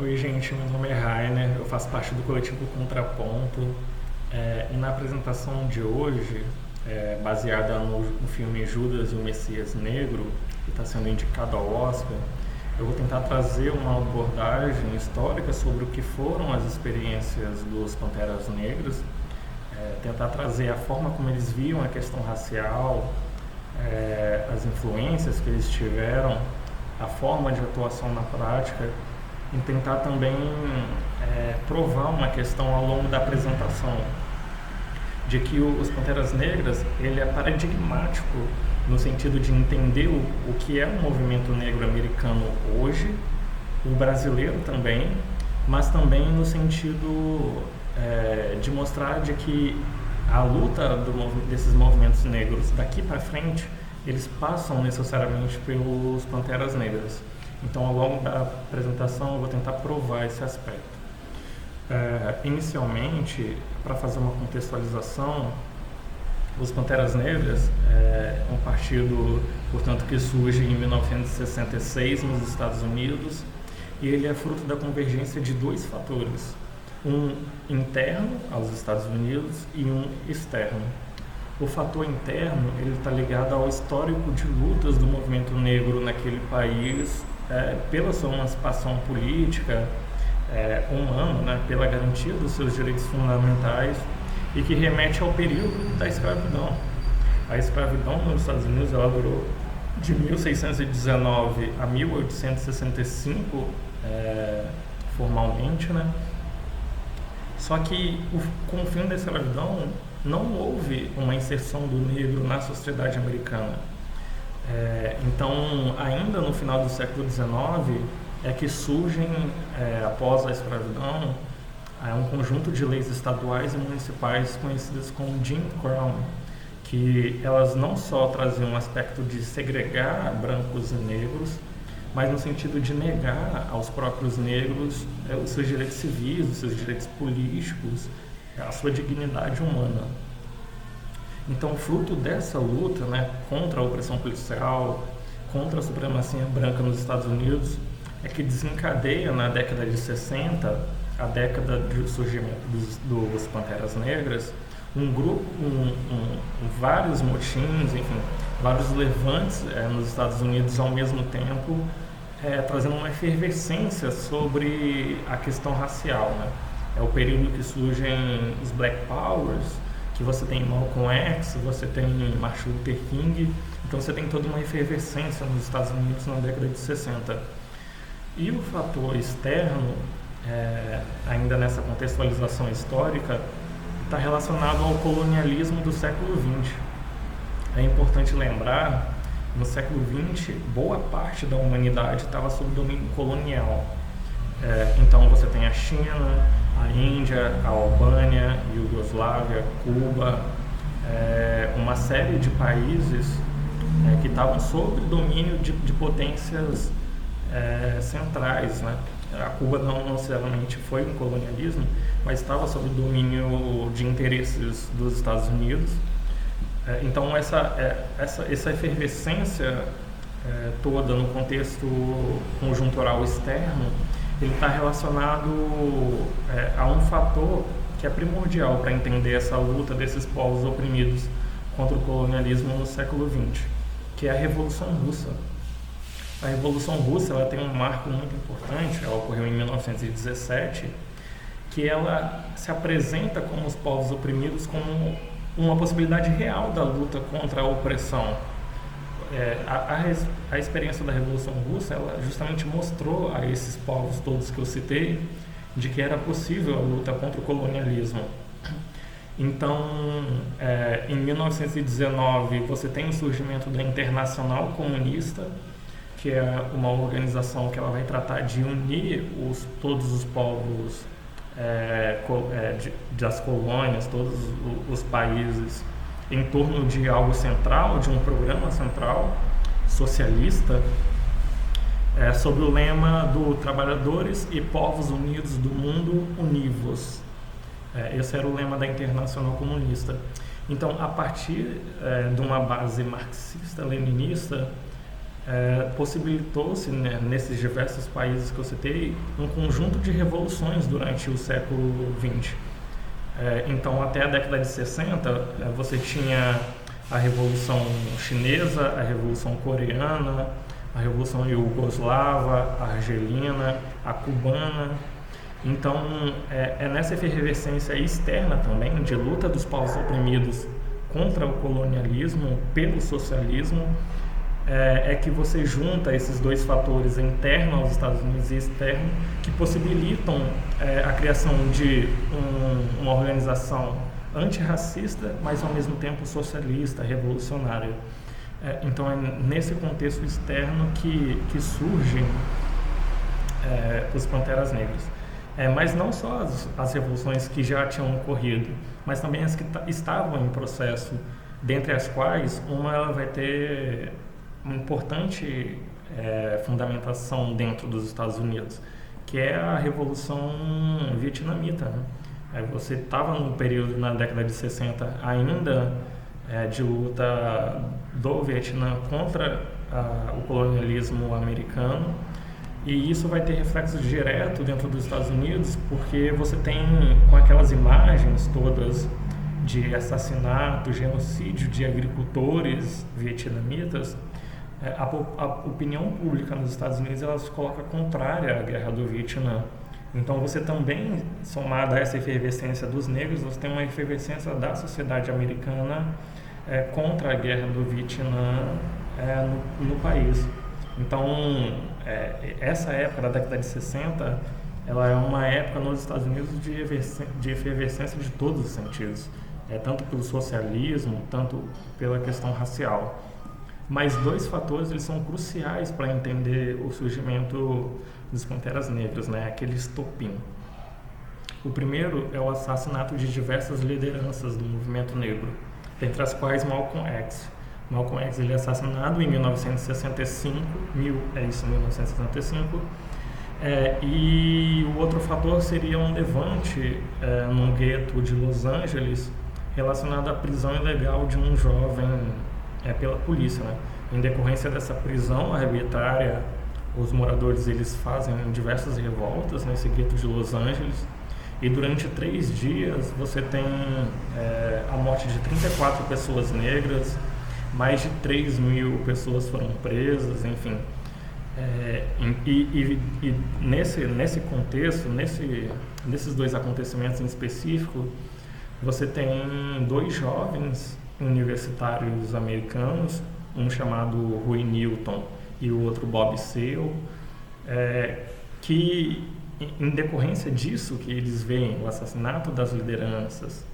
Oi, gente, meu nome é Rainer, eu faço parte do coletivo Contraponto. E na apresentação de hoje, baseada no filme Judas e o Messias Negro, que está sendo indicado ao Oscar, eu vou tentar trazer uma abordagem histórica sobre o que foram as experiências dos Panteras Negras, tentar trazer a forma como eles viam a questão racial, as influências que eles tiveram, a forma de atuação na prática e tentar também provar uma questão ao longo da apresentação de que os Panteras Negras ele é paradigmático no sentido de entender o que é o movimento negro americano hoje, o brasileiro também, mas também no sentido de mostrar de que a luta desses movimentos negros daqui para frente eles passam necessariamente pelos Panteras Negras. Então, ao longo da apresentação, eu vou tentar provar esse aspecto. Inicialmente, para fazer uma contextualização, os Panteras Negras é um partido, portanto, que surge em 1966 nos Estados Unidos e ele é fruto da convergência de dois fatores, um interno aos Estados Unidos e um externo. O fator interno ele está ligado ao histórico de lutas do movimento negro naquele país pela sua emancipação política, humana, né, pela garantia dos seus direitos fundamentais e que remete ao período da escravidão. A escravidão nos Estados Unidos ela durou de 1619 a 1865 formalmente, né? Só que com o fim da escravidão não houve uma inserção do negro na sociedade americana. Então, ainda no final do século XIX, é que surgem, após a escravidão, um conjunto de leis estaduais e municipais conhecidas como Jim Crow, que elas não só traziam um aspecto de segregar brancos e negros, mas no sentido de negar aos próprios negros os seus direitos civis, os seus direitos políticos, a sua dignidade humana. Então, fruto dessa luta, né, contra a opressão policial, contra a supremacia branca nos Estados Unidos, é que desencadeia na década de 60, a década do surgimento dos Panteras Negras, vários motins, enfim, vários levantes nos Estados Unidos ao mesmo tempo, trazendo uma efervescência sobre a questão racial, né? É o período que surgem os Black Powers, que você tem Malcolm X, você tem Martin Luther King, então você tem toda uma efervescência nos Estados Unidos na década de 60. E o fator externo, ainda nessa contextualização histórica, está relacionado ao colonialismo do século XX. É importante lembrar, no século XX, boa parte da humanidade estava sob domínio colonial. Então você tem a China, a Índia, a Albânia, Iugoslávia, Cuba, uma série de países que estavam sob domínio de potências centrais, né? A Cuba não necessariamente foi um colonialismo, mas estava sob domínio de interesses dos Estados Unidos. Então essa efervescência toda no contexto conjuntural externo, ele está relacionado a um fator que é primordial para entender essa luta desses povos oprimidos contra o colonialismo no século XX, que é a Revolução Russa. A Revolução Russa ela tem um marco muito importante, ela ocorreu em 1917, que ela se apresenta como os povos oprimidos como uma possibilidade real da luta contra a opressão. A experiência da Revolução Russa ela justamente mostrou a esses povos todos que eu citei de que era possível a luta contra o colonialismo. Então, em 1919, você tem o surgimento da Internacional Comunista, que é uma organização que ela vai tratar de unir todos os povos das colônias, todos os países, em torno de algo central, de um programa central socialista, sob o lema do Trabalhadores e Povos Unidos do Mundo Univos. Esse era o lema da Internacional Comunista. Então, a partir de uma base marxista-leninista, possibilitou-se, né, nesses diversos países que eu citei, um conjunto de revoluções durante o século XX. Então, até a década de 60, você tinha a Revolução Chinesa, a Revolução Coreana, a Revolução Iugoslava, a Argelina, a Cubana. Então, nessa efervescência externa também, de luta dos povos oprimidos contra o colonialismo, pelo socialismo, que você junta esses dois fatores, interno aos Estados Unidos e externo, que possibilitam a criação de uma organização antirracista, mas ao mesmo tempo socialista, revolucionária. Então é nesse contexto externo que surgem os Panteras Negras. Mas não só as revoluções que já tinham ocorrido, mas também as que estavam em processo, dentre as quais uma ela vai ter uma importante fundamentação dentro dos Estados Unidos, que é a Revolução Vietnamita, né? Você estava no período, na década de 60, ainda de luta do Vietnã contra o colonialismo americano, e isso vai ter reflexo direto dentro dos Estados Unidos, porque você tem, com aquelas imagens todas de assassinato, genocídio de agricultores vietnamitas, a opinião pública nos Estados Unidos ela se coloca contrária à guerra do Vietnã. Então você também, somado a essa efervescência dos negros, você tem uma efervescência da sociedade americana contra a guerra do Vietnã no país. Então, essa época da década de 60, ela é uma época nos Estados Unidos de efervescência de todos os sentidos, tanto pelo socialismo, tanto pela questão racial. Mas dois fatores eles são cruciais para entender o surgimento dos Panteras Negras, né? Aquele estopim. O primeiro é o assassinato de diversas lideranças do movimento negro, dentre as quais Malcolm X. Malcolm X ele é assassinado em 1965, 1965, e o outro fator seria um levante num gueto de Los Angeles relacionado à prisão ilegal de um jovem pela polícia, né? Em decorrência dessa prisão arbitrária, os moradores eles fazem diversas revoltas nesse gueto de Los Angeles, e durante 3 dias você tem a morte de 34 pessoas negras, mais de 3.000 pessoas foram presas, enfim. E nesse contexto, nesses dois acontecimentos em específico, você tem 2 jovens universitários americanos, um chamado Huey Newton e o outro Bob Seale, que em decorrência disso que eles veem o assassinato das lideranças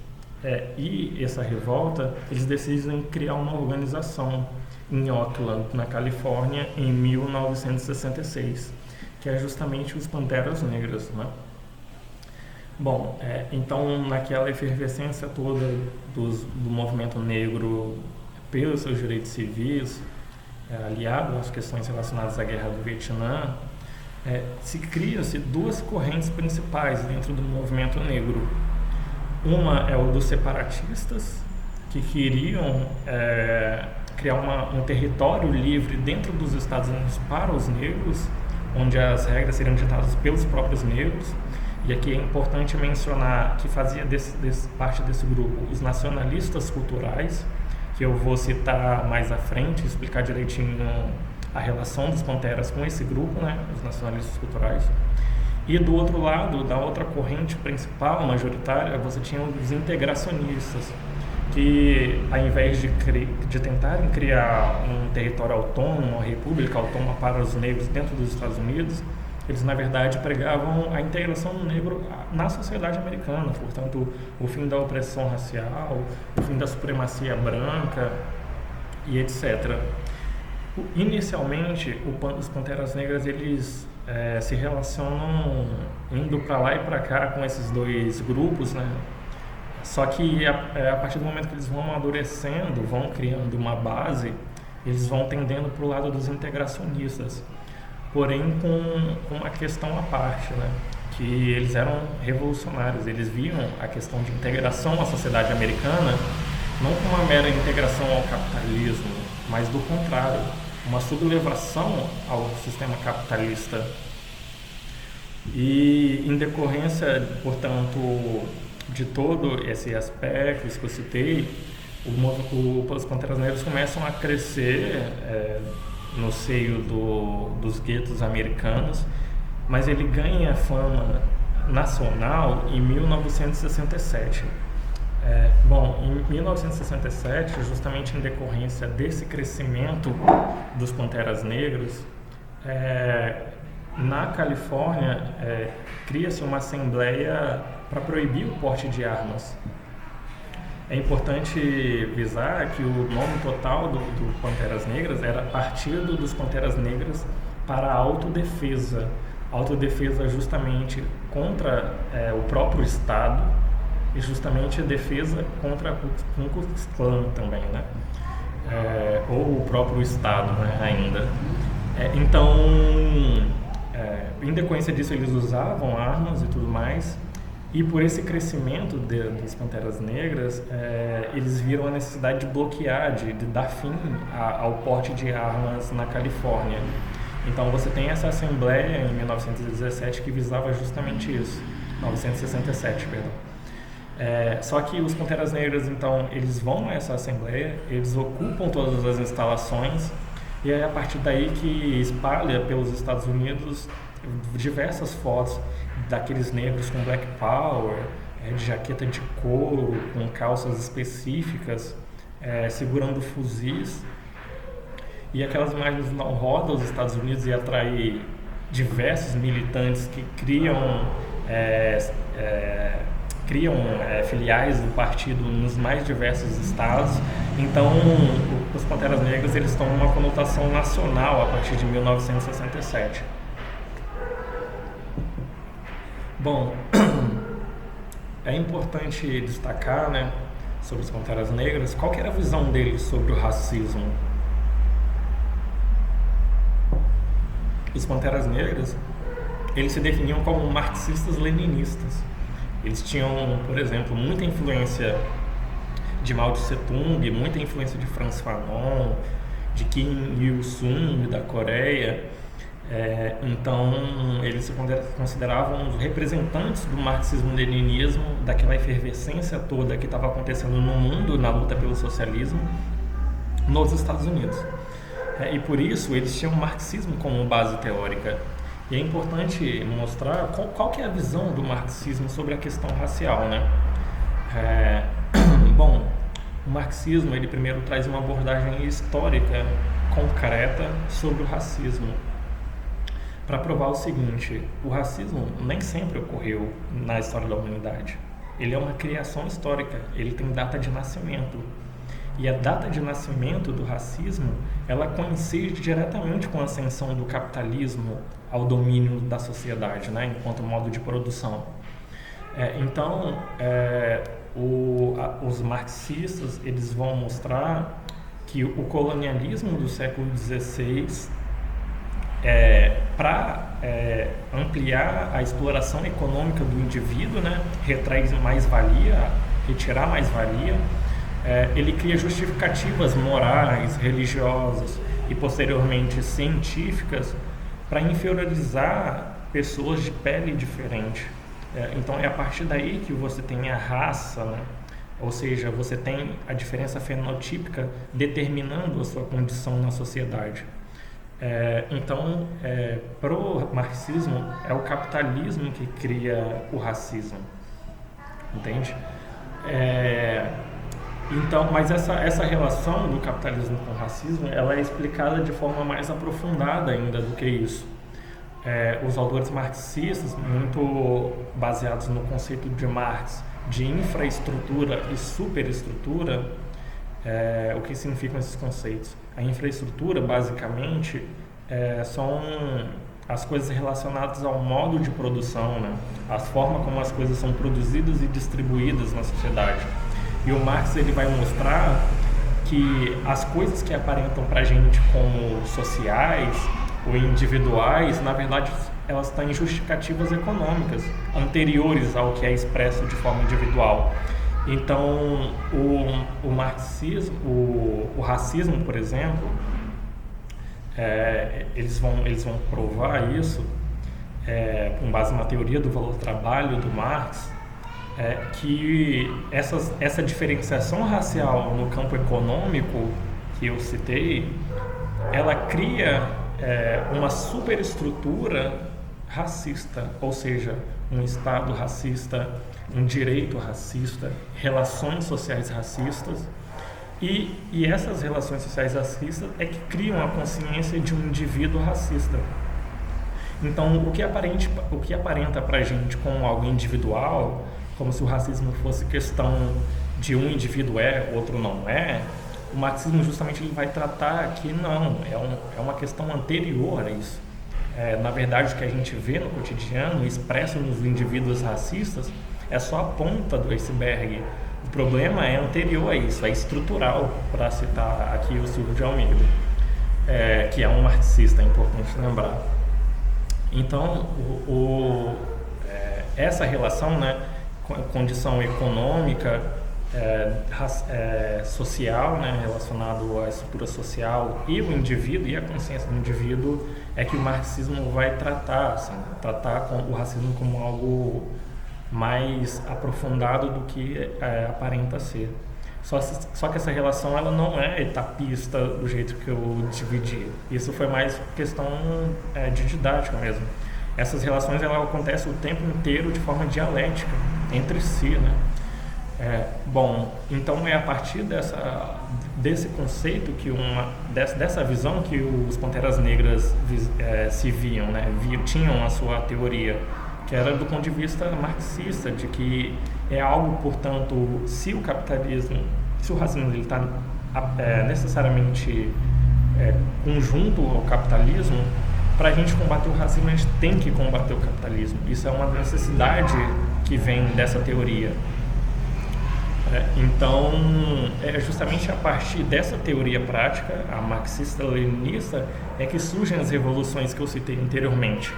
e essa revolta, eles decidem criar uma organização em Oakland, na Califórnia, em 1966, que é justamente os Panteras Negras, né? Bom, então naquela efervescência toda do movimento negro pelos seus direitos civis, aliado às questões relacionadas à guerra do Vietnã, se cria-se 2 correntes principais dentro do movimento negro. Uma é o dos separatistas, que queriam criar um território livre dentro dos Estados Unidos para os negros, onde as regras seriam ditadas pelos próprios negros. E aqui é importante mencionar que fazia parte desse grupo os nacionalistas culturais, que eu vou citar mais à frente, explicar direitinho a relação dos Panteras com esse grupo, né, os nacionalistas culturais. E do outro lado, da outra corrente principal, majoritária, você tinha os integracionistas, que ao invés de tentarem criar um território autônomo, uma república autônoma para os negros dentro dos Estados Unidos, eles na verdade pregavam a integração do negro na sociedade americana, portanto o fim da opressão racial, o fim da supremacia branca e etc. Inicialmente, os Panteras Negras eles se relacionam indo para lá e para cá com esses 2 grupos, né? Só que a partir do momento que eles vão amadurecendo, vão criando uma base, eles vão tendendo para o lado dos integracionistas, porém com uma questão à parte, né? Que eles eram revolucionários, eles viam a questão de integração à sociedade americana não como uma mera integração ao capitalismo, mas do contrário. uma sublevação ao sistema capitalista. E em decorrência, portanto, de todo esse aspecto que eu citei, os Panteras Negras começam a crescer no seio dos guetos americanos, mas ele ganha fama nacional em 1967. Em 1967, justamente em decorrência desse crescimento dos Panteras Negras, na Califórnia, cria-se uma assembleia para proibir o porte de armas. É importante visar que o nome total do Panteras Negras era Partido dos Panteras Negras para a Autodefesa. Autodefesa justamente contra o próprio Estado e justamente a defesa contra o Ku Klux Klan também, né? Ou o próprio Estado, né, ainda. Então, em decorrência disso, eles usavam armas e tudo mais. E por esse crescimento das Panteras Negras, eles viram a necessidade de bloquear, de dar fim ao porte de armas na Califórnia. Então você tem essa assembleia em 1917 que visava justamente isso, 1967, perdão. Só que os Panteras Negras, então, eles vão a essa assembleia, eles ocupam todas as instalações e é a partir daí que espalha pelos Estados Unidos diversas fotos daqueles negros com black power, de jaqueta de couro, com calças específicas, segurando fuzis. E aquelas imagens não rodam os Estados Unidos e atraem diversos militantes que criam filiais do partido nos mais diversos estados. Então, os Panteras Negras eles tomam uma conotação nacional a partir de 1967. Bom, é importante destacar, né, sobre os Panteras Negras, qual que era a visão deles sobre o racismo. Os Panteras Negras, eles se definiam como marxistas-leninistas. Eles tinham, por exemplo, muita influência de Mao Tse Tung, muita influência de Frantz Fanon, de Kim Il-sung, da Coreia. Então, eles se consideravam os representantes do marxismo-leninismo, daquela efervescência toda que estava acontecendo no mundo na luta pelo socialismo nos Estados Unidos. E por isso, eles tinham o marxismo como base teórica. E é importante mostrar qual que é a visão do marxismo sobre a questão racial, né? Bom, o marxismo, ele primeiro traz uma abordagem histórica concreta sobre o racismo, para provar o seguinte: o racismo nem sempre ocorreu na história da humanidade. Ele é uma criação histórica, ele tem data de nascimento. E a data de nascimento do racismo, ela coincide diretamente com a ascensão do capitalismo ao domínio da sociedade, né, enquanto modo de produção. Então, os marxistas, eles vão mostrar que o colonialismo do século XVI, para ampliar a exploração econômica do indivíduo, né, retrair mais-valia, retirar mais-valia, ele cria justificativas morais, religiosas e posteriormente científicas para inferiorizar pessoas de pele diferente. Então é a partir daí que você tem a raça, né? Ou seja, você tem a diferença fenotípica determinando a sua condição na sociedade. Então, para o marxismo, é o capitalismo que cria o racismo, entende? Então, mas essa relação do capitalismo com o racismo, ela é explicada de forma mais aprofundada ainda do que isso. Os autores marxistas, muito baseados no conceito de Marx de infraestrutura e superestrutura, o que significam esses conceitos? A infraestrutura, basicamente, são as coisas relacionadas ao modo de produção, né? A forma como as coisas são produzidas e distribuídas na sociedade. E o Marx, ele vai mostrar que as coisas que aparentam para a gente como sociais ou individuais, na verdade, elas têm justificativas econômicas anteriores ao que é expresso de forma individual. Então, o marxismo, o racismo, por exemplo, eles vão provar isso com base na teoria do valor-trabalho do Marx, que essa diferenciação racial no campo econômico que eu citei, ela cria uma superestrutura racista, ou seja, um Estado racista, um direito racista, relações sociais racistas, e essas relações sociais racistas é que criam a consciência de um indivíduo racista. Então, o que aparenta para a gente como algo individual, como se o racismo fosse questão de um indivíduo outro não é, o marxismo justamente ele vai tratar que não, é uma questão anterior a isso. Na verdade, o que a gente vê no cotidiano, expresso nos indivíduos racistas, é só a ponta do iceberg. O problema é anterior a isso, é estrutural, para citar aqui o Silvio de Almeida, que é um marxista, é importante lembrar. Então, essa relação, né, condição econômica, social, né, relacionado à estrutura social e o indivíduo e a consciência do indivíduo, é que o marxismo vai tratar, assim, tratar o racismo como algo mais aprofundado do que aparenta ser. Só que essa relação ela não é etapista do jeito que eu dividi. Isso foi mais questão de didática mesmo. Essas relações elas acontecem o tempo inteiro de forma dialética entre si, né? Então é a partir desse conceito dessa visão que os Panteras Negras se viam, né? Tinham a sua teoria, que era do ponto de vista marxista, de que é algo, portanto, se o racismo está necessariamente conjunto ao capitalismo, para a gente combater o racismo, a gente tem que combater o capitalismo. Isso é uma necessidade que vem dessa teoria. Então, é justamente a partir dessa teoria prática, a marxista-leninista, é que surgem as revoluções que eu citei anteriormente.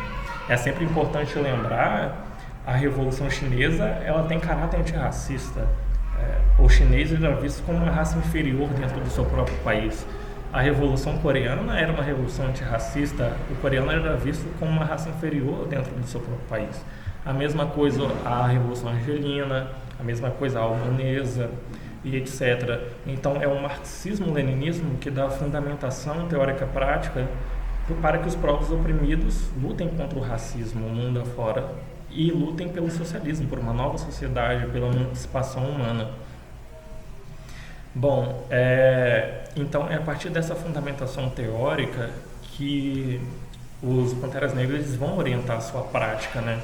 É sempre importante lembrar, a Revolução Chinesa ela tem caráter antirracista. O chinês era visto como uma raça inferior dentro do seu próprio país. A Revolução Coreana era uma revolução antirracista. O coreano era visto como uma raça inferior dentro do seu próprio país. A mesma coisa a Revolução Argelina, a mesma coisa a albanesa e etc. Então é o marxismo-leninismo que dá a fundamentação teórica prática para que os próprios oprimidos lutem contra o racismo o mundo afora e lutem pelo socialismo, por uma nova sociedade, pela emancipação humana. Então é a partir dessa fundamentação teórica que os Panteras Negras vão orientar a sua prática, né?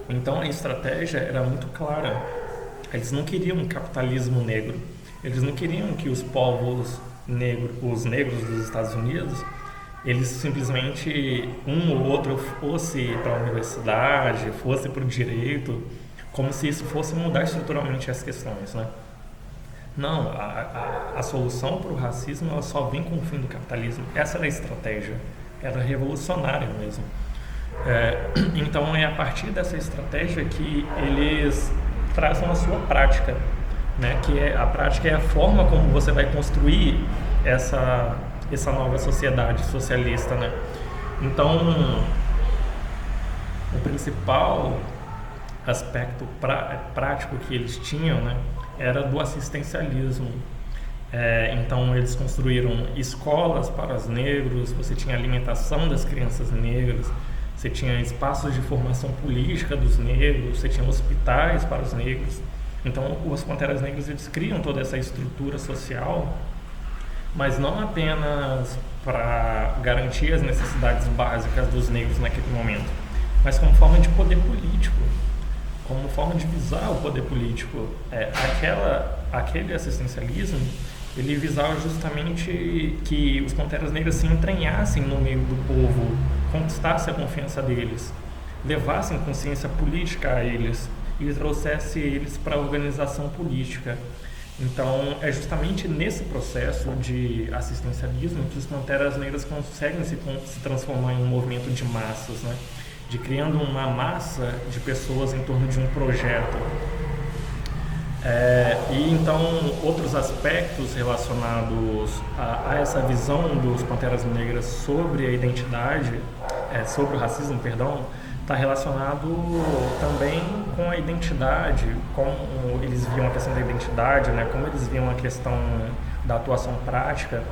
Então a estratégia era muito clara. Eles não queriam um capitalismo negro. Eles não queriam que os povos os negros dos Estados Unidos, eles simplesmente um ou outro fosse para a universidade, fosse para o direito, como se isso fosse mudar estruturalmente as questões, né? Não, a solução para o racismo ela só vem com o fim do capitalismo. Essa era a estratégia, era revolucionária mesmo. Então é a partir dessa estratégia que eles trazem a sua prática, né? Que a prática é a forma como você vai construir essa nova sociedade socialista, né? Então o principal aspecto prático que eles tinham, né, era do assistencialismo. Então eles construíram escolas para os negros, você tinha alimentação das crianças negras, você tinha espaços de formação política dos negros, você tinha hospitais para os negros. Então os Panteras Negras eles criam toda essa estrutura social, mas não apenas para garantir as necessidades básicas dos negros naquele momento, mas como forma de poder político, como forma de visar o poder político. Aquele assistencialismo, ele visava justamente que os Panteras Negras se entranhassem no meio do povo, conquistassem a confiança deles, levassem consciência política a eles e trouxessem eles para a organização política. Então, é justamente nesse processo de assistencialismo que os Panteras Negras conseguem se transformar em um movimento de massas, né? De criando uma massa de pessoas em torno de um projeto. E então outros aspectos relacionados a essa visão dos Panteras Negras sobre a identidade, sobre o racismo, perdão, está relacionado também com a identidade, como eles viam a questão da identidade, né, como eles viam a questão da atuação prática.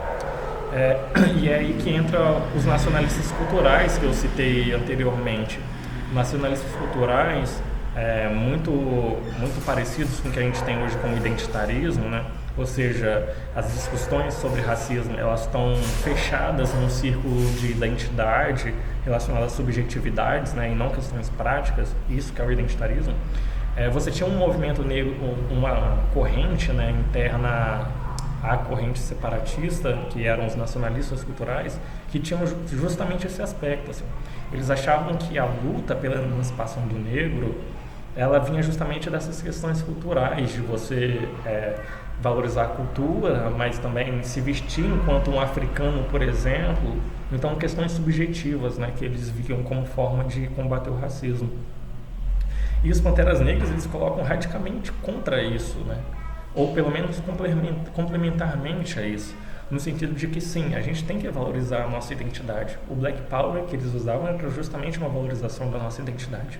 E é aí que entra os nacionalistas culturais que eu citei anteriormente. Nacionalistas culturais muito parecidos com o que a gente tem hoje como identitarismo, né? Ou seja, as discussões sobre racismo, elas estão fechadas num círculo de identidade relacionado a subjetividades, né, e não questões práticas, isso que é o identitarismo. Você tinha um movimento negro, uma corrente, né, interna à corrente separatista, que eram os nacionalistas culturais, que tinham justamente esse aspecto. Assim. Eles achavam que a luta pela emancipação do negro, ela vinha justamente dessas questões culturais, de você valorizar a cultura, mas também se vestir enquanto um africano, por exemplo. Então, questões subjetivas, né, que eles viam como forma de combater o racismo. E os Panteras Negras, eles colocam radicalmente contra isso, né? Ou pelo menos complementarmente a isso, no sentido de que sim, a gente tem que valorizar a nossa identidade. O Black Power que eles usavam era justamente uma valorização da nossa identidade.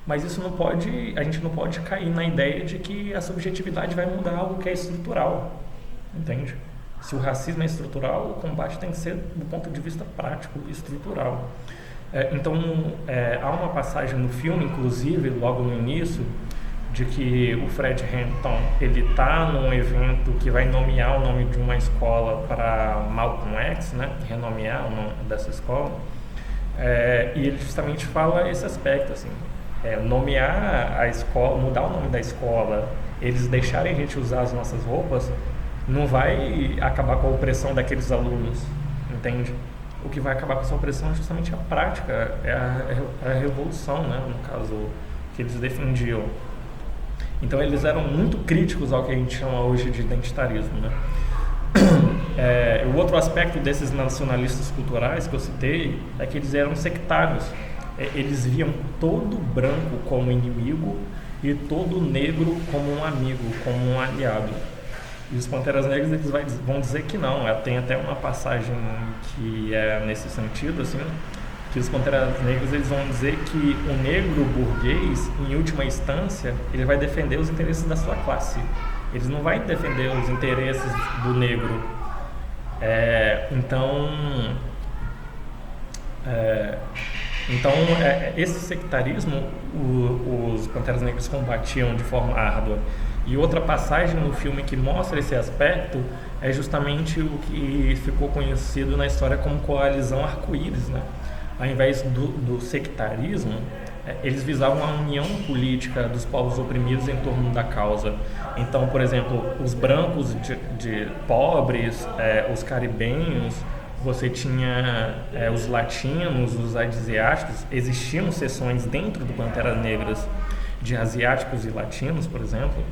Mas isso não pode, a gente não pode cair na ideia de que a subjetividade vai mudar algo que é estrutural, entende? Se o racismo é estrutural, o combate tem que ser do ponto de vista prático e estrutural. Então, há uma passagem no filme, inclusive, logo no início, de que o Fred Hampton, ele está num evento que vai nomear o nome de uma escola para Malcolm X, né? Renomear o nome dessa escola. E ele justamente fala esse aspecto, assim, nomear a escola, mudar o nome da escola, eles deixarem a gente usar as nossas roupas, não vai acabar com a opressão daqueles alunos, entende? O que vai acabar com essa opressão é justamente a prática, a revolução, né, no caso, que eles defendiam. Então eles eram muito críticos ao que a gente chama hoje de identitarismo, né? O outro aspecto desses nacionalistas culturais que eu citei é que eles eram sectários. Eles viam todo branco como inimigo e todo negro como um amigo, como um aliado. E os Panteras Negras eles vão dizer que não. Tem até uma passagem que é nesse sentido, assim, que os Panteras Negras eles vão dizer que o negro burguês, em última instância, ele vai defender os interesses da sua classe. Eles não vai defender os interesses do negro. Então, esse sectarismo os Panteras Negras combatiam de forma árdua. E outra passagem no filme que mostra esse aspecto é justamente o que ficou conhecido na história como coalizão arco-íris, né? Ao invés do sectarismo, eles visavam a união política dos povos oprimidos em torno da causa. Então, por exemplo, os brancos de pobres, os caribenhos, você tinha os latinos, os asiáticos, existiam seções dentro do Panteras Negras de asiáticos e latinos, por exemplo,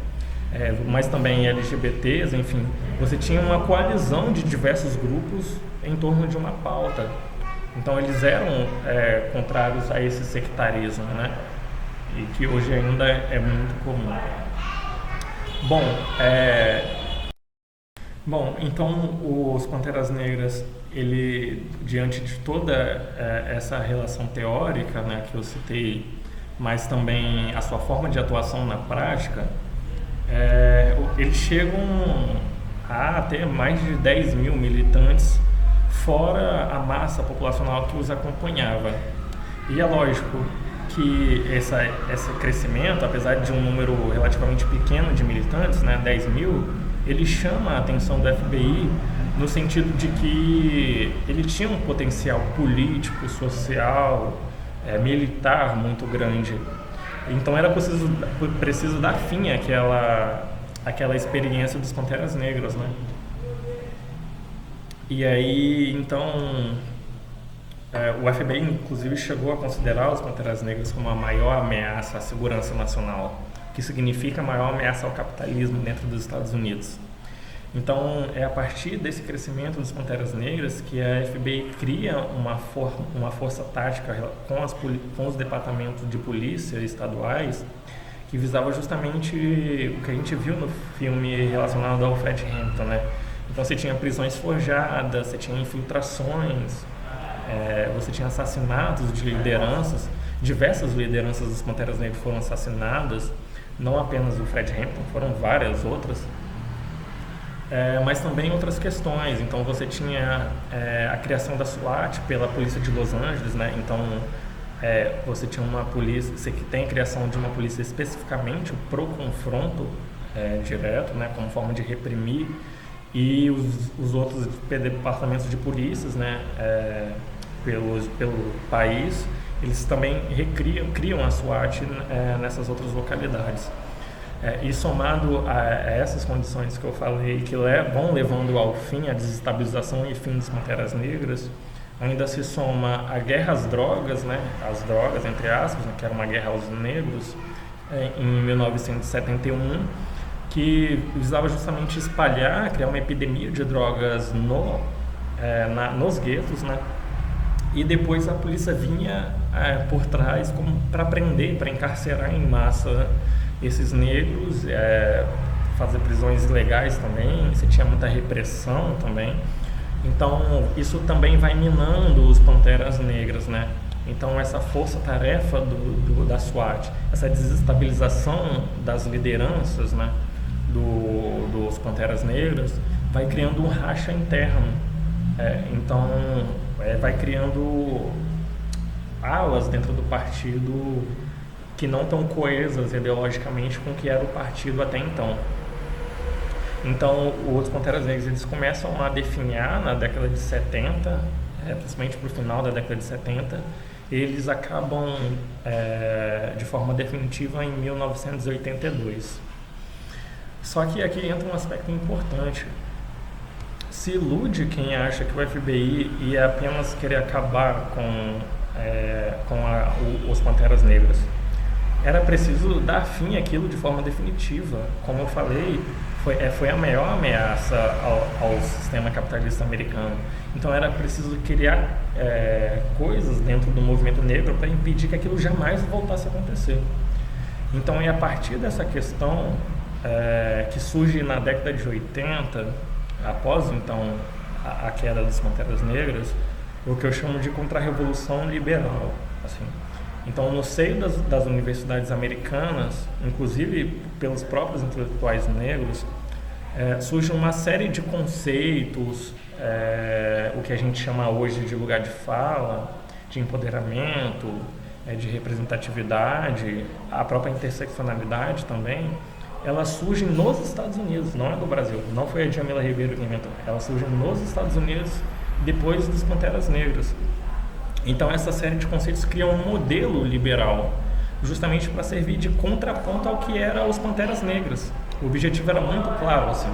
mas também LGBTs, enfim. Você tinha uma coalizão de diversos grupos em torno de uma pauta. Então eles eram contrários a esse sectarismo, né? E que hoje ainda é muito comum. Bom, então os Panteras Negras, ele, diante de toda essa relação teórica, né, que eu citei, mas também a sua forma de atuação na prática, eles chegam a ter mais de 10 mil militantes, fora a massa populacional que os acompanhava. E é lógico que esse crescimento, apesar de um número relativamente pequeno de militantes, né, 10 mil, ele chama a atenção do FBI no sentido de que ele tinha um potencial político, social, militar muito grande. Então era preciso dar fim àquela experiência dos Panteras Negras, né? E aí, então, o FBI inclusive chegou a considerar os Panteras Negras como a maior ameaça à segurança nacional, que significa a maior ameaça ao capitalismo dentro dos Estados Unidos. Então, é a partir desse crescimento dos Panteras Negras que a FBI cria uma força tática com os departamentos de polícia estaduais, que visava justamente o que a gente viu no filme relacionado ao Fred Hampton, né? Então você tinha prisões forjadas, você tinha infiltrações, você tinha assassinatos de lideranças, diversas lideranças dos Panteras Negras foram assassinadas, não apenas o Fred Hampton, foram várias outras, mas também outras questões. Então você tinha a criação da SWAT pela polícia de Los Angeles, né? Então você tinha uma polícia, você tem a criação de uma polícia especificamente para o confronto direto, né? Como forma de reprimir, e os outros departamentos de polícias, né? Pelo país, eles também criam a SWAT nessas outras localidades. E somado a essas condições que eu falei, que vão levando ao fim, a desestabilização e fim das Panteras Negras, ainda se soma a guerra às drogas, né? As drogas, entre aspas, né? Que era uma guerra aos negros, em 1971, que visava justamente espalhar, criar uma epidemia de drogas nos guetos, né? E depois a polícia vinha por trás para prender, para encarcerar em massa esses negros, fazer prisões ilegais também. Você tinha muita repressão também. Então isso também vai minando os Panteras Negras, né? Então essa força-tarefa da SWAT, essa desestabilização das lideranças, né, dos Panteras Negras, vai criando um racha interno. Então vai criando alas dentro do partido que não estão coesas ideologicamente com o que era o partido até então. Então os Panteras Negras, eles começam a definhar na década de 70, principalmente para o final da década de 70, eles acabam de forma definitiva em 1982. Só que aqui entra um aspecto importante. Se ilude quem acha que o FBI ia apenas querer acabar com os Panteras Negras. Era preciso dar fim àquilo de forma definitiva. Como eu falei, foi a maior ameaça ao sistema capitalista americano. Então era preciso criar coisas dentro do movimento negro para impedir que aquilo jamais voltasse a acontecer. Então é a partir dessa questão que surge na década de 80, após então a queda das Panteras Negras, o que eu chamo de contra-revolução liberal, assim. Então, no seio das universidades americanas, inclusive pelos próprios intelectuais negros, surge uma série de conceitos, o que a gente chama hoje de lugar de fala, de empoderamento, de representatividade, a própria interseccionalidade também. Elas surgem nos Estados Unidos, não é do Brasil. Não foi a Djamila Ribeiro que inventou. Elas surgem nos Estados Unidos depois dos Panteras Negras. Então essa série de conceitos cria um modelo liberal, justamente para servir de contraponto ao que era os Panteras Negras. O objetivo era muito claro, assim,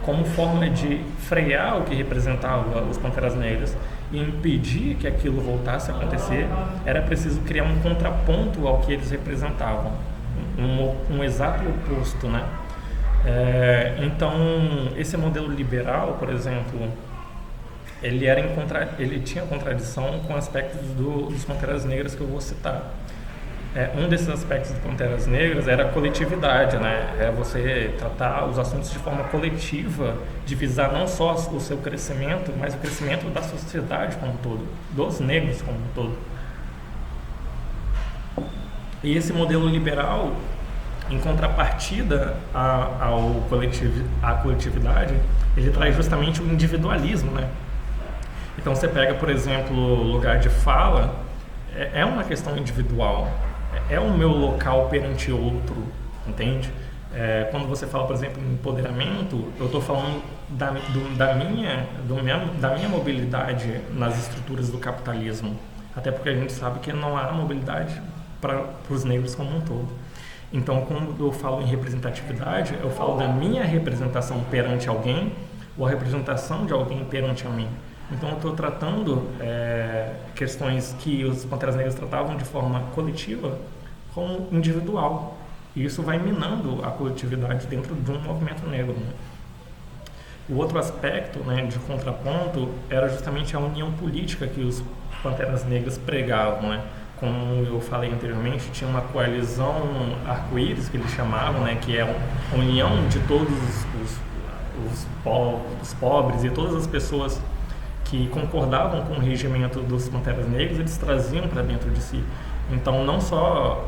como forma de frear o que representava os Panteras Negras e impedir que aquilo voltasse a acontecer, era preciso criar um contraponto ao que eles representavam, um exato oposto, né? Então esse modelo liberal, por exemplo, ele tinha contradição com aspectos dos Panteras Negras que eu vou citar. Um desses aspectos do Panteras Negras era a coletividade, né? É você tratar os assuntos de forma coletiva, de visar não só o seu crescimento, mas o crescimento da sociedade como um todo, dos negros como um todo. E esse modelo liberal, em contrapartida à coletividade, ele traz justamente o individualismo, né? Então você pega, por exemplo, lugar de fala, é uma questão individual, é o meu local perante outro, entende? Quando você fala, por exemplo, em empoderamento, eu estou falando da minha mobilidade nas estruturas do capitalismo, até porque a gente sabe que não há mobilidade para os negros como um todo. Então, quando eu falo em representatividade, eu falo da minha representação perante alguém ou a representação de alguém perante a mim. Então, eu estou tratando questões que os Panteras Negras tratavam de forma coletiva como individual. E isso vai minando a coletividade dentro de um movimento negro, né? O outro aspecto, né, de contraponto era justamente a união política que os Panteras Negras pregavam, né? como eu falei anteriormente, tinha uma coalizão arco-íris, que eles chamavam, né, que é a união de todos os pobres e todas as pessoas que concordavam com o regimento dos Panteras Negras, eles traziam para dentro de si. Então, não só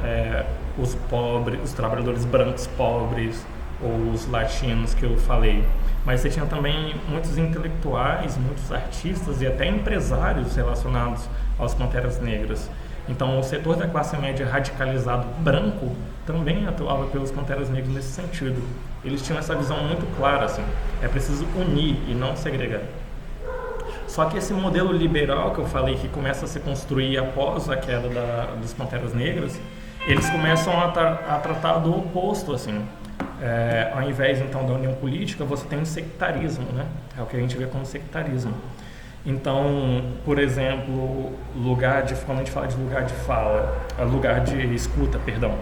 os pobres, os trabalhadores brancos pobres ou os latinos que eu falei, mas você tinha também muitos intelectuais, muitos artistas e até empresários relacionados aos Panteras Negras. Então, o setor da classe média radicalizado branco também atuava pelos Panteras Negras nesse sentido. Eles tinham essa visão muito clara, assim, é preciso unir e não segregar. Só que esse modelo liberal que eu falei, que começa a se construir após a queda dos Panteras Negras, eles começam a tratar do oposto, assim. Ao invés, então, da união política, você tem um sectarismo, né? É o que a gente vê como sectarismo. Então, por exemplo, quando a gente fala de lugar de escuta, perdão,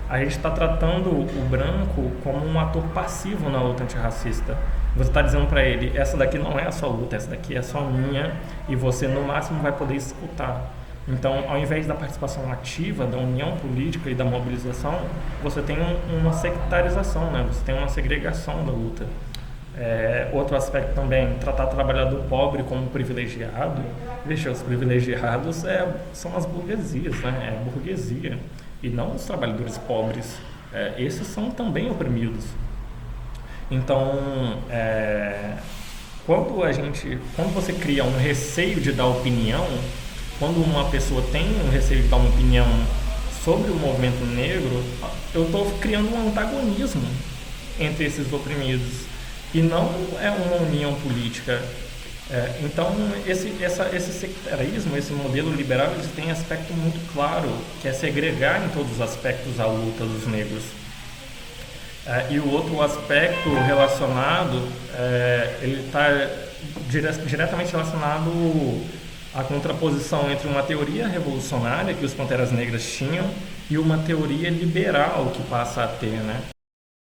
a gente está tratando o branco como um ator passivo na luta antirracista. Você está dizendo para ele, essa daqui não é a sua luta, essa daqui é só minha, e você no máximo vai poder escutar. Então, ao invés da participação ativa, da união política e da mobilização, você tem uma sectarização, né? Você tem uma segregação da luta. Outro aspecto também, tratar o trabalhador pobre como privilegiado. Veja, os privilegiados são as burguesias, né? É a burguesia, e não os trabalhadores pobres. Esses são também oprimidos. Então, quando você cria um receio de dar opinião, quando uma pessoa tem um receio de dar uma opinião sobre o movimento negro, eu estou criando um antagonismo entre esses oprimidos. E não é uma união política. Então, esse sectarismo, esse modelo liberal, ele tem um aspecto muito claro, que é segregar em todos os aspectos a luta dos negros. E o outro aspecto relacionado, ele está diretamente relacionado à contraposição entre uma teoria revolucionária que os Panteras Negras tinham e uma teoria liberal que passa a ter, né?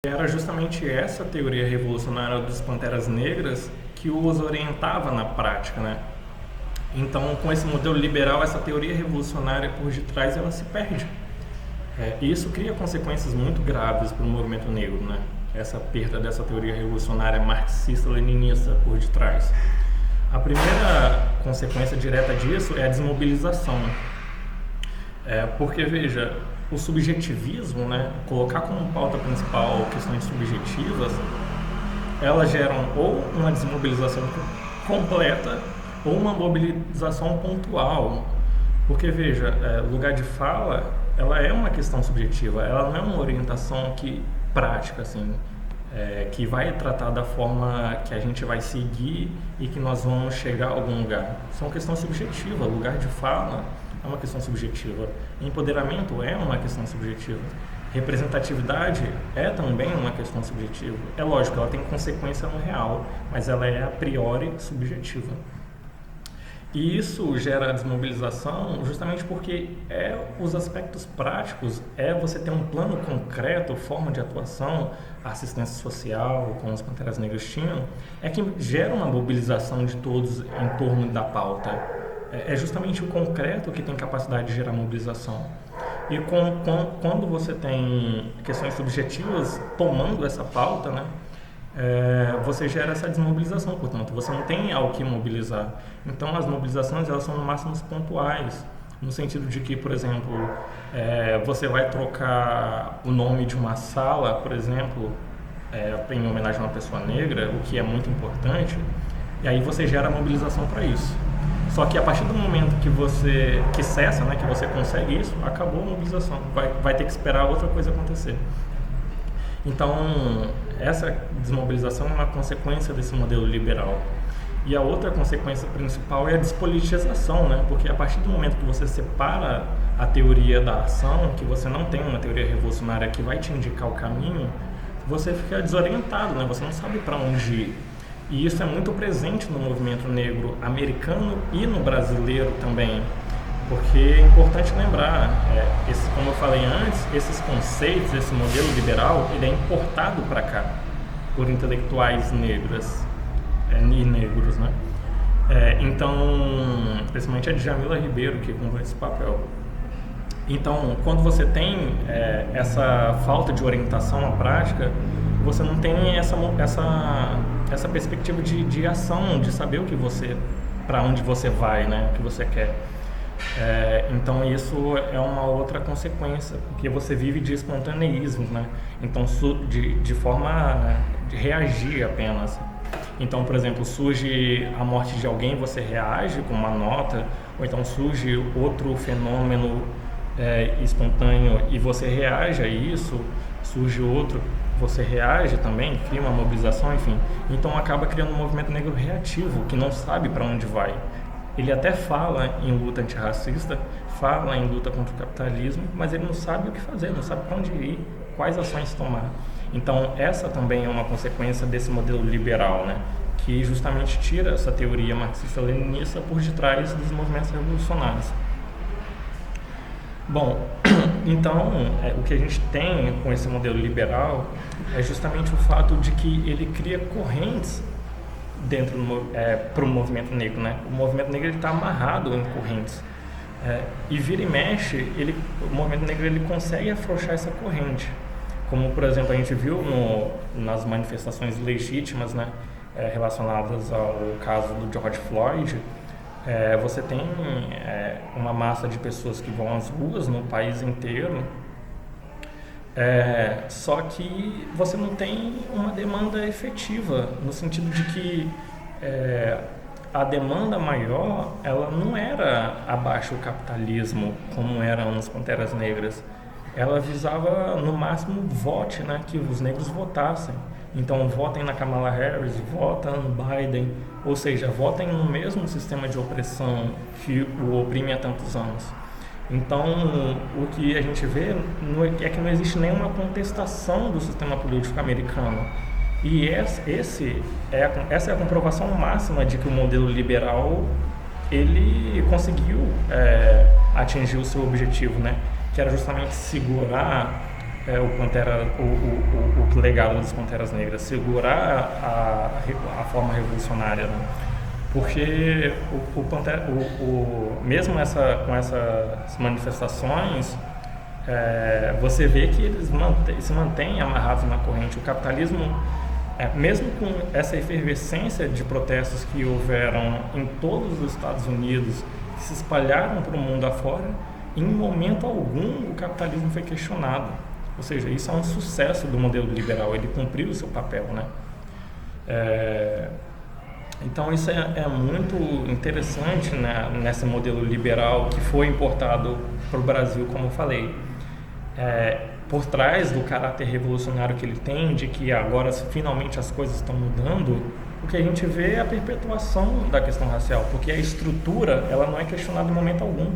Era justamente essa teoria revolucionária dos Panteras Negras que os orientava na prática, né? Então, com esse modelo liberal, essa teoria revolucionária por detrás, ela se perde. E isso cria consequências muito graves para o movimento negro, né? Essa perda dessa teoria revolucionária marxista-leninista por detrás. A primeira consequência direta disso é a desmobilização. Porque, veja, o subjetivismo, né, colocar como pauta principal questões subjetivas, elas geram ou uma desmobilização completa ou uma mobilização pontual. Porque, veja, lugar de fala, ela é uma questão subjetiva, ela não é uma orientação prática, assim, que vai tratar da forma que a gente vai seguir e que nós vamos chegar a algum lugar. São questões subjetivas, lugar de fala é uma questão subjetiva. Empoderamento é uma questão subjetiva. Representatividade é também uma questão subjetiva. É lógico, ela tem consequência no real, mas ela é a priori subjetiva. E isso gera desmobilização justamente porque os aspectos práticos, você ter um plano concreto, forma de atuação, assistência social, como os Panteras Negras tinham, que gera uma mobilização de todos em torno da pauta. É justamente o concreto que tem capacidade de gerar mobilização. E quando você tem questões subjetivas tomando essa pauta, né, você gera essa desmobilização, portanto, você não tem algo que mobilizar. Então, as mobilizações, elas são no máximo pontuais, no sentido de que, por exemplo, você vai trocar o nome de uma sala, por exemplo, em homenagem a uma pessoa negra, o que é muito importante, e aí você gera mobilização para isso. Só que a partir do momento que cessa, né, que você consegue isso, acabou a mobilização, vai ter que esperar outra coisa acontecer. Então, essa desmobilização é uma consequência desse modelo liberal. E a outra consequência principal é a despolitização, né? Porque a partir do momento que você separa a teoria da ação, que você não tem uma teoria revolucionária que vai te indicar o caminho, você fica desorientado, né? Você não sabe para onde ir. E isso é muito presente no movimento negro americano e no brasileiro também. Porque é importante lembrar, como eu falei antes, esses conceitos, esse modelo liberal, ele é importado para cá por intelectuais negras e negros, né? Então, principalmente a Djamila Ribeiro, que comprou esse papel. Então, quando você tem essa falta de orientação à prática, você não tem essa perspectiva de ação, de saber para onde você vai, né, o que você quer. Então isso é uma outra consequência, porque você vive de espontaneísmo, né? Então de forma de reagir apenas. Então, por exemplo, surge a morte de alguém, você reage com uma nota, ou então surge outro fenômeno espontâneo e você reage a isso, surge outro, você reage também, cria uma mobilização, enfim. Então acaba criando um movimento negro reativo, que não sabe para onde vai. Ele até fala em luta antirracista, fala em luta contra o capitalismo, mas ele não sabe o que fazer, não sabe para onde ir, quais ações tomar. Então essa também é uma consequência desse modelo liberal, né? Que justamente tira essa teoria marxista-leninista por detrás dos movimentos revolucionários. Bom, então o que a gente tem com esse modelo liberal é justamente o fato de que ele cria correntes dentro para o movimento negro, né? O movimento negro está amarrado em correntes e vira e mexe, o movimento negro ele consegue afrouxar essa corrente, como por exemplo a gente viu nas manifestações legítimas, né, relacionadas ao caso do George Floyd. Você tem uma massa de pessoas que vão às ruas no país inteiro, só que você não tem uma demanda efetiva, no sentido de que a demanda maior, ela não era abaixo o capitalismo, como eram nas Panteras Negras. Ela visava, no máximo, vote, né, que os negros votassem. Então, votem na Kamala Harris, votem no Biden, ou seja, votem no mesmo sistema de opressão que o oprime há tantos anos. Então, o que a gente vê é que não existe nenhuma contestação do sistema político americano. E essa é a comprovação máxima de que o modelo liberal ele conseguiu atingir o seu objetivo, né? Que era justamente segurar o legado das Panteras Negras, segurar a forma revolucionária, né? Porque mesmo com essas manifestações, você vê que eles se mantêm amarrados na corrente. O capitalismo, mesmo com essa efervescência de protestos que houveram em todos os Estados Unidos, que se espalharam para o mundo afora, em momento algum o capitalismo foi questionado. Ou seja, isso é um sucesso do modelo liberal, ele cumpriu o seu papel, né? Então isso é muito interessante, né, nesse modelo liberal que foi importado para o Brasil, como eu falei. Por trás do caráter revolucionário que ele tem, de que agora finalmente as coisas estão mudando, o que a gente vê é a perpetuação da questão racial, porque a estrutura ela não é questionada em momento algum.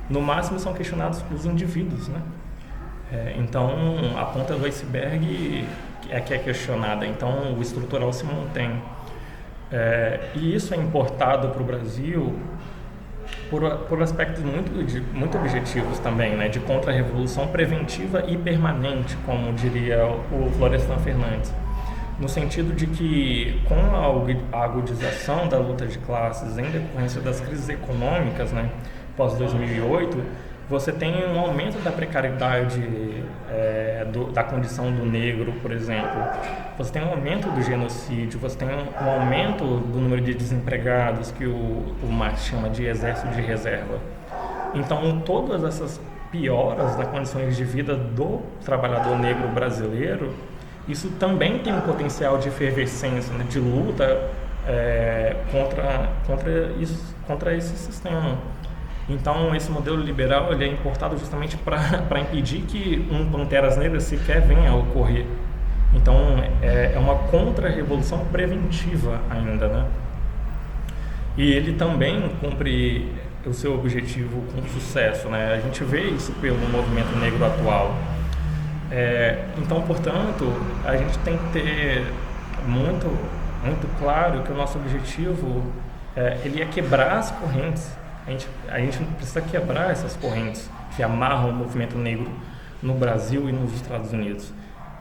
No máximo são questionados os indivíduos, né? Então a ponta do iceberg é que é questionada, então o estrutural se mantém. E isso é importado para o Brasil por aspectos muito objetivos também, né, de contra-revolução preventiva e permanente, como diria o Florestan Fernandes, no sentido de que com a agudização da luta de classes em decorrência das crises econômicas, né, pós 2008, você tem um aumento da precariedade da condição do negro, por exemplo. Você tem um aumento do genocídio, você tem um aumento do número de desempregados, que o Marx chama de exército de reserva. Então, todas essas pioras das condições de vida do trabalhador negro brasileiro, isso também tem um potencial de efervescência, né, de luta contra esse sistema. Então, esse modelo liberal ele é importado justamente para impedir que Panteras Negras sequer venha a ocorrer. Então, é uma contra-revolução preventiva ainda, né? E ele também cumpre o seu objetivo com sucesso, né? A gente vê isso pelo movimento negro atual. Então, portanto, a gente tem que ter muito, muito claro que o nosso objetivo ele é quebrar as correntes. A gente precisa quebrar essas correntes que amarram o movimento negro no Brasil e nos Estados Unidos.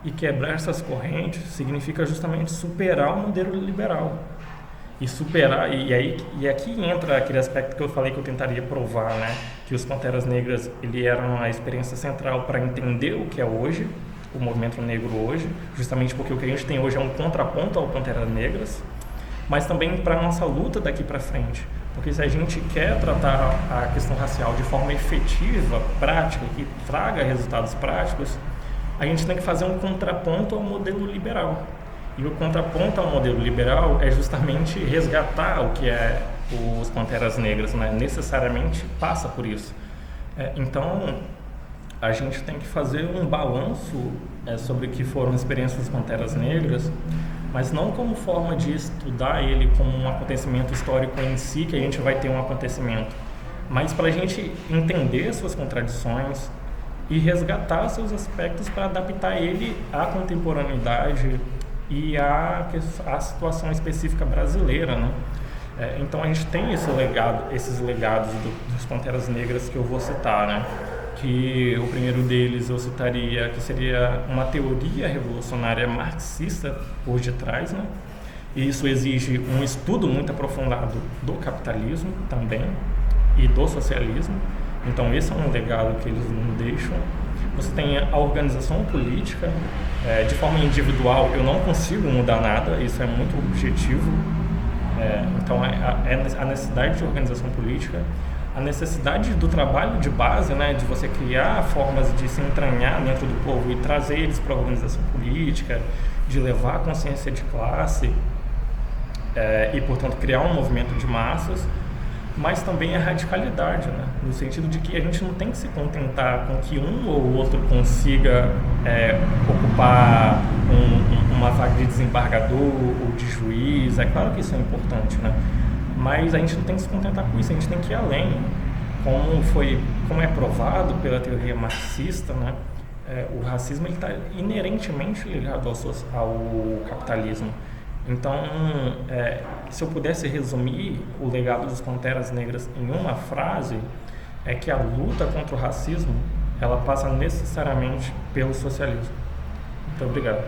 E quebrar essas correntes significa justamente superar o modelo liberal. e superar, e aqui entra aquele aspecto que eu falei que eu tentaria provar, né, que os Panteras Negras ele eram a experiência central para entender o que é hoje, o movimento negro hoje, justamente porque o que a gente tem hoje é um contraponto ao Panteras Negras, mas também para a nossa luta daqui para frente, porque se a gente quer tratar a questão racial de forma efetiva, prática, que traga resultados práticos, a gente tem que fazer um contraponto ao modelo liberal. E o contraponto ao modelo liberal é justamente resgatar o que é os Panteras Negras, né? Necessariamente passa por isso. Então, a gente tem que fazer um balanço sobre o que foram as experiências das Panteras Negras, mas não como forma de estudar ele como um acontecimento histórico em si, que a gente vai ter um acontecimento, mas para a gente entender suas contradições e resgatar seus aspectos para adaptar ele à contemporaneidade e à situação específica brasileira, né? Então a gente tem esses legados dos Panteras Negras que eu vou citar, né? Que o primeiro deles eu citaria que seria uma teoria revolucionária marxista por detrás, né? E isso exige um estudo muito aprofundado do capitalismo também e do socialismo. Então esse é um legado que eles não deixam. Você tem a organização política, de forma individual eu não consigo mudar nada, isso é muito objetivo. Então a necessidade de organização política, a necessidade do trabalho de base, né, de você criar formas de se entranhar dentro do povo e trazer eles para a organização política, de levar a consciência de classe e, portanto, criar um movimento de massas, mas também a radicalidade, né, no sentido de que a gente não tem que se contentar com que um ou outro consiga ocupar uma vaga de desembargador ou de juiz. É claro que isso é importante, né? Mas a gente não tem que se contentar com isso, a gente tem que ir além. Como é provado pela teoria marxista, né, o racismo está inerentemente ligado ao capitalismo. Então, se eu pudesse resumir o legado dos Panteras Negras em uma frase, é que a luta contra o racismo ela passa necessariamente pelo socialismo. Muito obrigado.